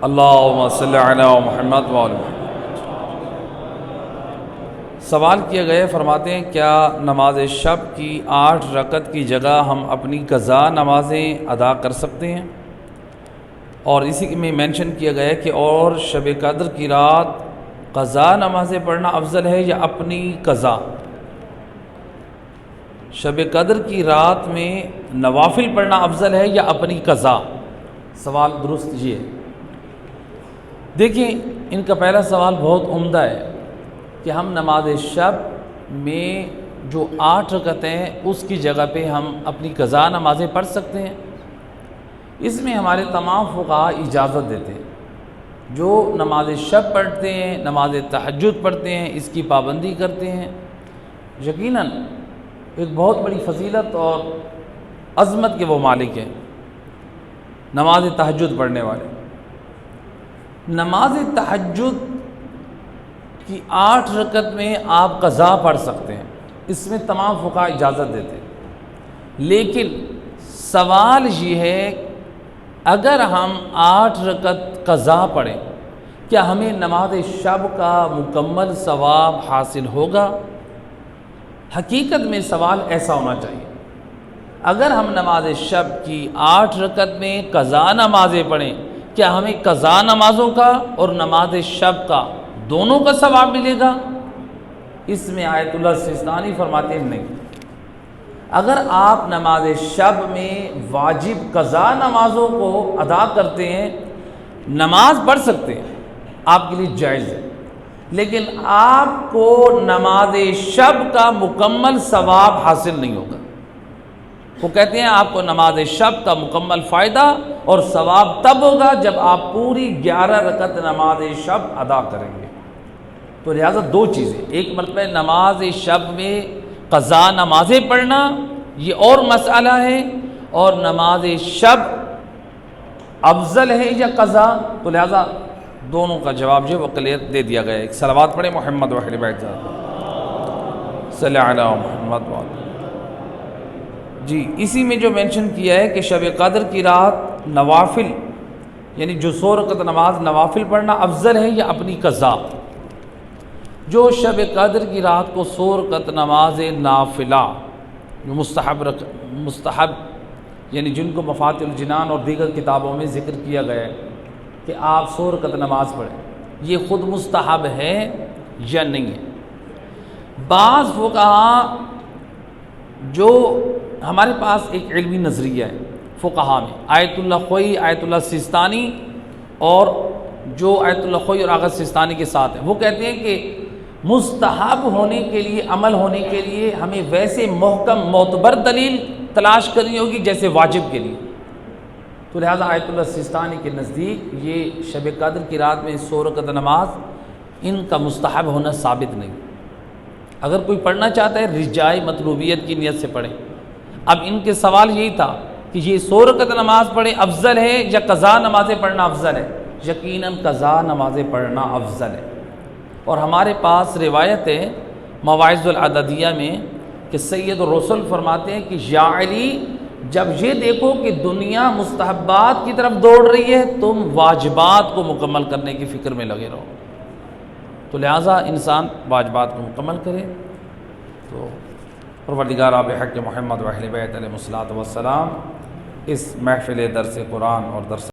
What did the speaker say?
اللہم صلی علی محمد وعلی محمد۔ سوال کیا گئے، فرماتے ہیں کیا نماز شب کی 8 رکعت کی جگہ ہم اپنی قضا نمازیں ادا کر سکتے ہیں؟ اور اسی میں مینشن کیا گیا ہے کہ اور شب قدر کی رات قضا نمازیں پڑھنا افضل ہے یا اپنی قضا؟ شب قدر کی رات میں نوافل پڑھنا افضل ہے یا اپنی قضا؟ سوال درست یہ ہے۔ دیکھیں، ان کا پہلا سوال بہت عمدہ ہے کہ ہم نماز شب میں جو 8 رکعتیں ہیں اس کی جگہ پہ ہم اپنی قضا نمازیں پڑھ سکتے ہیں۔ اس میں ہمارے تمام فقہا اجازت دیتے ہیں۔ جو نماز شب پڑھتے ہیں، نماز تہجد پڑھتے ہیں، اس کی پابندی کرتے ہیں، یقیناً ایک بہت بڑی فضیلت اور عظمت کے وہ مالک ہیں، نماز تہجد پڑھنے والے۔ نماز تہجد کی 8 رکعت میں آپ قضا پڑھ سکتے ہیں، اس میں تمام فقہا اجازت دیتے ہیں۔ لیکن سوال یہ ہے، اگر ہم 8 رکعت قضا پڑھیں کیا ہمیں نماز شب کا مکمل ثواب حاصل ہوگا؟ حقیقت میں سوال ایسا ہونا چاہیے، اگر ہم نماز شب کی 8 رکعت میں قضا نمازیں پڑھیں کیا ہمیں قضا نمازوں کا اور نماز شب کا دونوں کا ثواب ملے گا؟ اس میں آیت اللہ سیستانی فرماتے ہیں نہیں۔ اگر آپ نماز شب میں واجب قضا نمازوں کو ادا کرتے ہیں، نماز پڑھ سکتے ہیں، آپ کے لیے جائز ہے، لیکن آپ کو نماز شب کا مکمل ثواب حاصل نہیں ہوگا۔ وہ کہتے ہیں آپ کو نماز شب کا مکمل فائدہ اور ثواب تب ہوگا جب آپ پوری 11 رکعت نماز شب ادا کریں گے۔ تو لہٰذا 2 چیزیں، ایک مرتبہ نماز شب میں قضا نمازیں پڑھنا یہ اور مسئلہ ہے، اور نماز شب افضل ہے یا قضا، تو لہٰذا دونوں کا جواب جو وہ کلیئر دے دیا گیا ہے۔ ایک صلوات پڑھیں محمد و اہل بیت صلی علی محمد وعلی۔ جی، اسی میں جو مینشن کیا ہے کہ شب قدر کی رات نوافل یعنی جو 100 رکعت نماز نوافل پڑھنا افضل ہے یا اپنی قضا؟ جو شب قدر کی رات کو 100 رکعت نماز نافلہ جو مستحب یعنی جن کو مفاتح الجنان اور دیگر کتابوں میں ذکر کیا گیا ہے کہ آپ 100 رکعت نماز پڑھیں، یہ خود مستحب ہے یا نہیں ہے؟ بعض فقہا، جو ہمارے پاس ایک علمی نظریہ ہے فقہا میں، آیت اللہ خوئی، آیت اللہ سیستانی، اور جو آیت اللہ خوئی اور آغا سیستانی کے ساتھ ہیں، وہ کہتے ہیں کہ مستحب ہونے کے لیے، عمل ہونے کے لیے ہمیں ویسے محکم معتبر دلیل تلاش کرنی ہوگی جیسے واجب کے لیے۔ تو لہٰذا آیت اللہ سیستانی کے نزدیک یہ شب قدر کی رات میں 100 رکعت نماز ان کا مستحب ہونا ثابت نہیں۔ اگر کوئی پڑھنا چاہتا ہے رجاء مطلوبیت کی نیت سے پڑھیں۔ اب ان کے سوال یہی تھا کہ یہ 100 رکعت نماز پڑھیں افضل ہے یا قضا نمازیں پڑھنا افضل ہے؟ یقیناً قضا نمازیں پڑھنا افضل ہے، اور ہمارے پاس روایت ہے مواعظ العددیہ میں کہ سید الرسل فرماتے ہیں کہ یا علی، جب یہ دیکھو کہ دنیا مستحبات کی طرف دوڑ رہی ہے تم واجبات کو مکمل کرنے کی فکر میں لگے رہو۔ تو لہٰذا انسان واجبات کو مکمل کرے۔ تو پروردگار آب حق محمد و اہل بیت علیہ الصلوۃ والسلام اس محفل درس قرآن اور درس